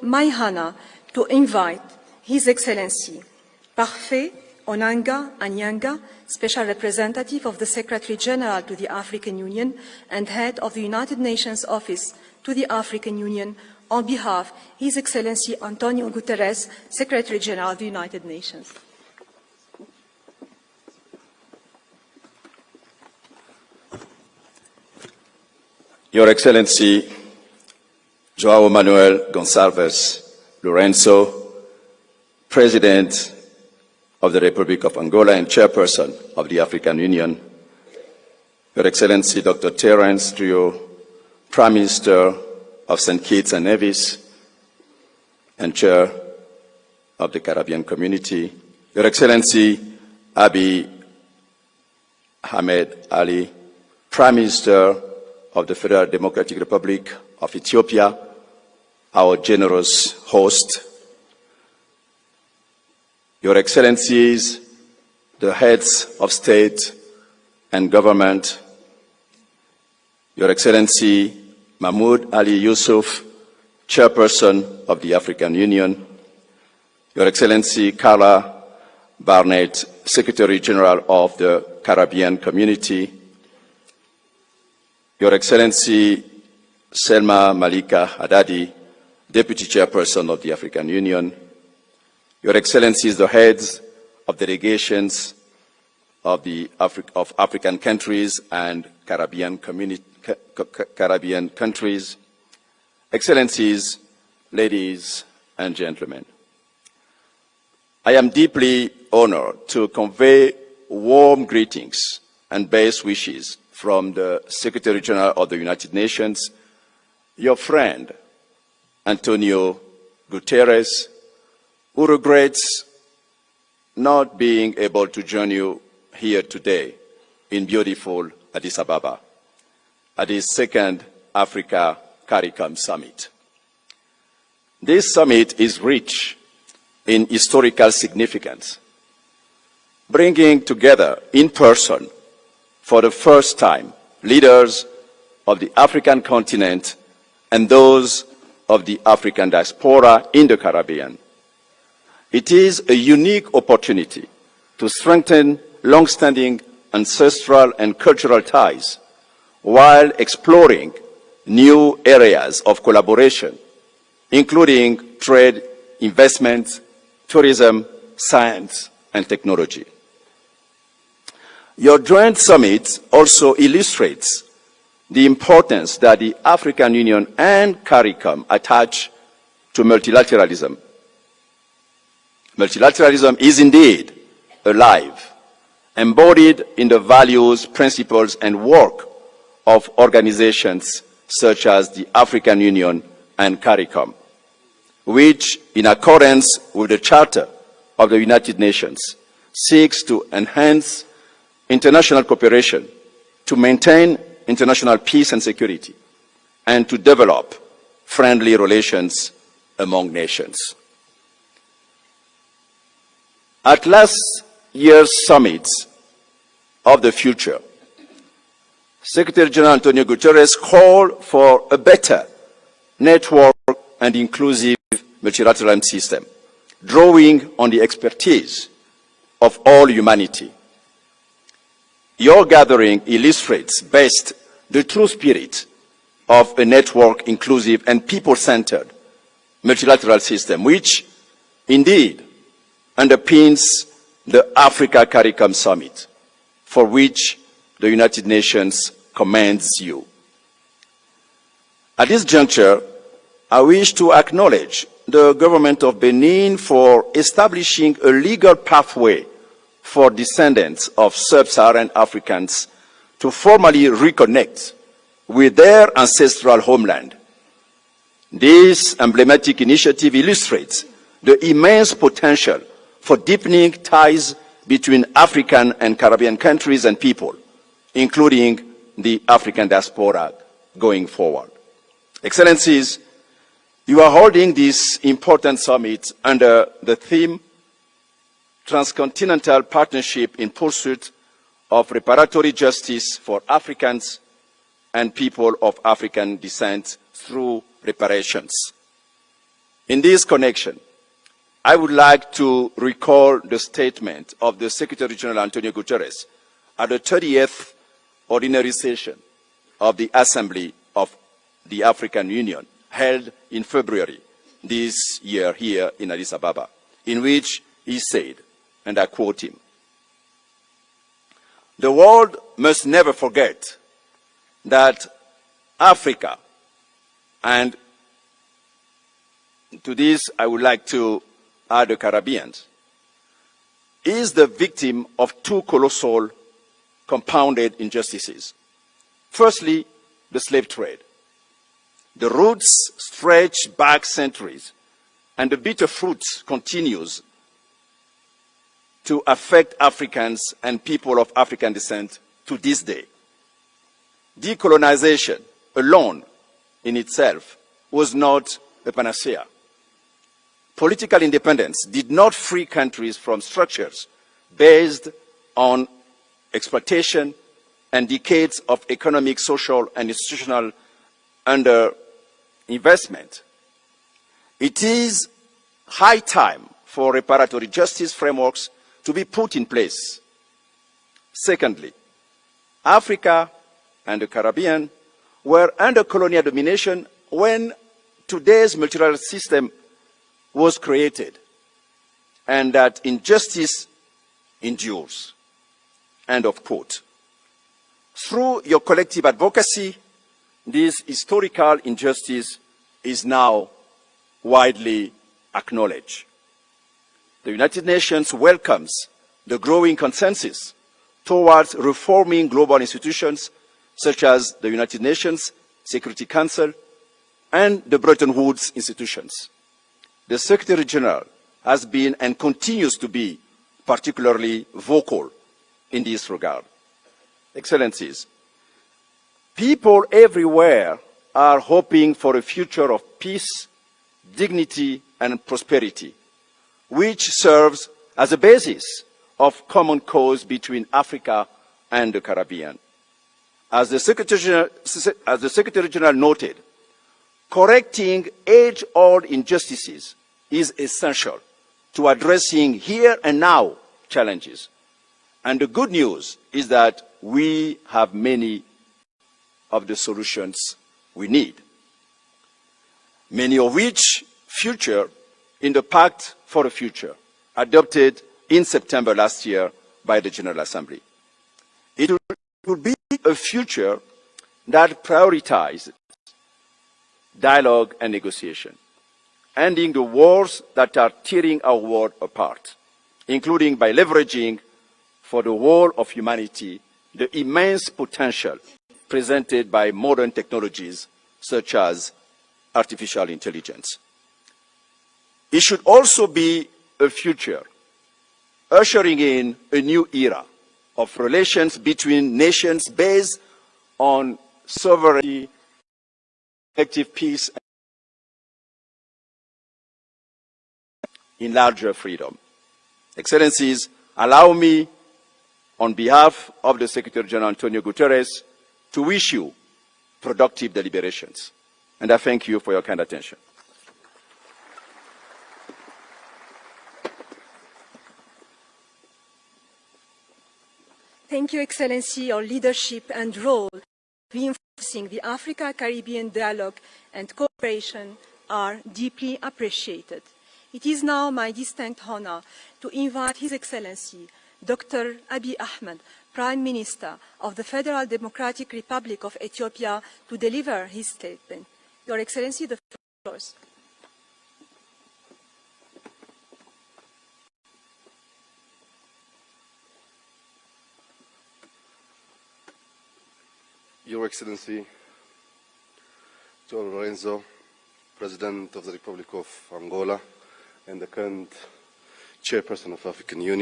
my honor to invite His Excellency Parfait Onanga Anyanga, Special Representative of the Secretary General to the African Union and Head of the United Nations Office to the African Union, on behalf of His Excellency Antonio Guterres, Secretary General of the United Nations. Your Excellency João Manuel Gonçalves Lourenço, President of the Republic of Angola and Chairperson of the African Union, Your Excellency Dr. Terence Trio, Prime Minister of St. Kitts and Nevis and Chair of the Caribbean Community, Your Excellency Abiy Ahmed Ali, Prime Minister of the Federal Democratic Republic of Ethiopia, our generous host, Your Excellencies, the heads of state and government, Your Excellency Mahmoud Ali Yusuf, Chairperson of the African Union, Your Excellency Carla Barnett, Secretary General of the Caribbean Community, Your Excellency Selma Malika Haddadi, Deputy Chairperson of the African Union, Your Excellencies, the heads of delegations of African countries and Caribbean countries, Excellencies, ladies and gentlemen, I am deeply honored to convey warm greetings and best wishes from the Secretary General of the United Nations, your friend, Antonio Guterres, who regrets not being able to join you here today in beautiful Addis Ababa at his second Africa CARICOM Summit. This summit is rich in historical significance, bringing together in person for the first time leaders of the African continent and those of the African diaspora in the Caribbean. It is a unique opportunity to strengthen long-standing ancestral and cultural ties while exploring new areas of collaboration, including trade, investment, tourism, science, and technology. Your joint summit also illustrates the importance that the African Union and CARICOM attach to multilateralism. Multilateralism is indeed alive, embodied in the values, principles, and work of organizations such as the African Union and CARICOM, which, in accordance with the Charter of the United Nations, seeks to enhance international cooperation, to maintain international peace and security, and to develop friendly relations among nations. At last year's summit of the future, Secretary General Antonio Guterres called for a better network and inclusive multilateral system, drawing on the expertise of all humanity. Your gathering illustrates best the true spirit of a network, inclusive, and people-centered multilateral system, which indeed underpins the Africa CARICOM Summit, for which the United Nations commends you. At this juncture, I wish to acknowledge the government of Benin for establishing a legal pathway for descendants of sub-Saharan Africans to formally reconnect with their ancestral homeland. This emblematic initiative illustrates the immense potential for deepening ties between African and Caribbean countries and people, including the African diaspora going forward. Excellencies, you are holding this important summit under the theme Transcontinental Partnership in Pursuit of Reparatory Justice for Africans and People of African Descent through Reparations. In this connection, I would like to recall the statement of the Secretary General Antonio Guterres at the 30th Ordinary Session of the Assembly of the African Union, held in February this year here in Addis Ababa, in which he said, and I quote him, "The world must never forget that Africa," and to this I would like to add the Caribbean, "is the victim of two colossal compounded injustices. Firstly, the slave trade. The roots stretch back centuries, and the bitter fruit continues to affect Africans and people of African descent to this day. Decolonization alone in itself was not a panacea. Political independence did not free countries from structures based on exploitation and decades of economic, social, and institutional underinvestment. It is high time for reparatory justice frameworks to be put in place. Secondly, Africa and the Caribbean were under colonial domination when today's multilateral system was created, and that injustice endures." End of quote. Through your collective advocacy, this historical injustice is now widely acknowledged. The United Nations welcomes the growing consensus towards reforming global institutions such as the United Nations Security Council and the Bretton Woods institutions. The Secretary General has been and continues to be particularly vocal in this regard. Excellencies, people everywhere are hoping for a future of peace, dignity, and prosperity, which serves as a basis of common cause between Africa and the Caribbean. As the Secretary General noted, correcting age-old injustices is essential to addressing here and now challenges. And the good news is that we have many of the solutions we need, many of which feature in the Pact for the Future, adopted in September last year by the General Assembly. It will be a future that prioritizes dialogue and negotiation, ending the wars that are tearing our world apart, including by leveraging for the whole of humanity the immense potential presented by modern technologies such as artificial intelligence. It should also be a future ushering in a new era of relations between nations based on sovereignty, collective peace, in larger freedom. Excellencies, allow me, on behalf of the Secretary General Antonio Guterres, to wish you productive deliberations. And I thank you for your kind attention. Thank you, Excellency. Your leadership and role reinforcing the Africa-Caribbean dialogue and cooperation are deeply appreciated. It is now my distinct honor to invite His Excellency, Dr. Abiy Ahmed, Prime Minister of the Federal Democratic Republic of Ethiopia, to deliver his statement. Your Excellency, the floor is yours. Your Excellency, John Lorenzo, President of the Republic of Angola and the current Chairperson of the African Union,